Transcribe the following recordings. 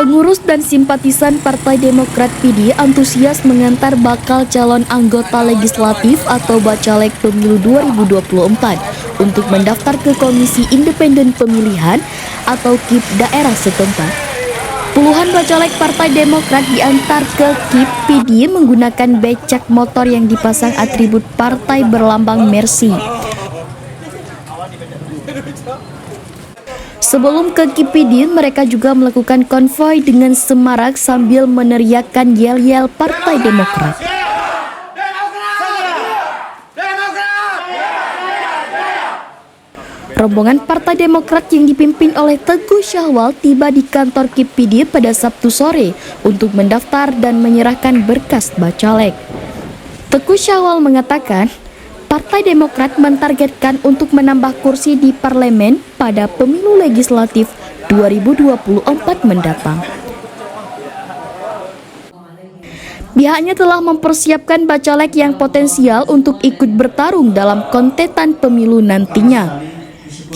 Pengurus dan simpatisan Partai Demokrat PD antusias mengantar bakal calon anggota legislatif atau Bacalek Pemilu 2024 untuk mendaftar ke Komisi Independen Pemilihan atau KIP daerah setempat. Puluhan bacalek Partai Demokrat diantar ke KIP PD menggunakan becak motor yang dipasang atribut partai berlambang Mercy. Sebelum ke KIP PD, mereka juga melakukan konvoi dengan semarak sambil meneriakkan yel-yel Partai Demokrat. Rombongan Partai Demokrat yang dipimpin oleh Teguh Syahwal tiba di kantor KIP PD pada Sabtu sore untuk mendaftar dan menyerahkan berkas bacalek. Teguh Syahwal mengatakan, Partai Demokrat mentargetkan untuk menambah kursi di parlemen pada pemilu legislatif 2024 mendatang. Pihaknya telah mempersiapkan bacalek yang potensial untuk ikut bertarung dalam kontetan pemilu nantinya.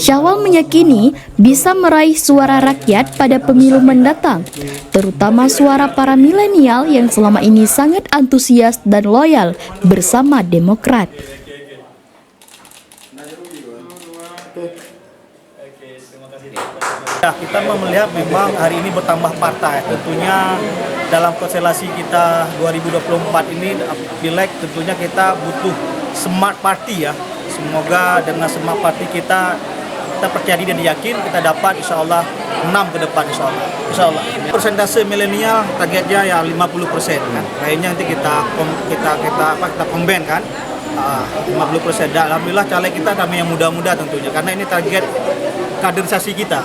Syahwal meyakini bisa meraih suara rakyat pada pemilu mendatang, terutama suara para milenial yang selama ini sangat antusias dan loyal bersama Demokrat. Ya, kita melihat memang hari ini bertambah partai. Tentunya dalam konstelasi kita 2024 ini Pileg tentunya kita butuh smart party ya. Semoga dengan smart party kita percaya dan yakin kita dapat insya Allah 6 ke depan insya Allah. Persentase milenial targetnya ya 50% kan. Kayaknya nanti kita combine kan. 50%. Dan alhamdulillah caleg kita kami yang muda-muda tentunya karena ini target kaderisasi kita.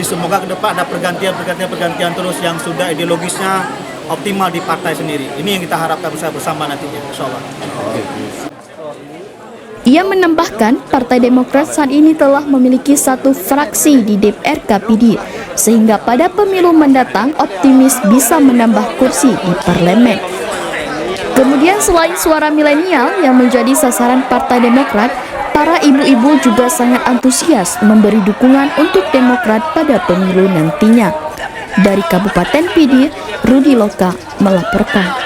Semoga ke depan ada pergantian terus yang sudah ideologisnya optimal di partai sendiri. Ini yang kita harapkan bersama nantinya, insyaallah. Ia menambahkan Partai Demokrat saat ini telah memiliki satu fraksi di DPR KPD, sehingga pada pemilu mendatang optimis bisa menambah kursi di parlemen. Kemudian selain suara milenial yang menjadi sasaran Partai Demokrat, para ibu-ibu juga sangat antusias memberi dukungan untuk Demokrat pada pemilu nantinya. Dari Kabupaten PD, Rudi Loka melaporkan.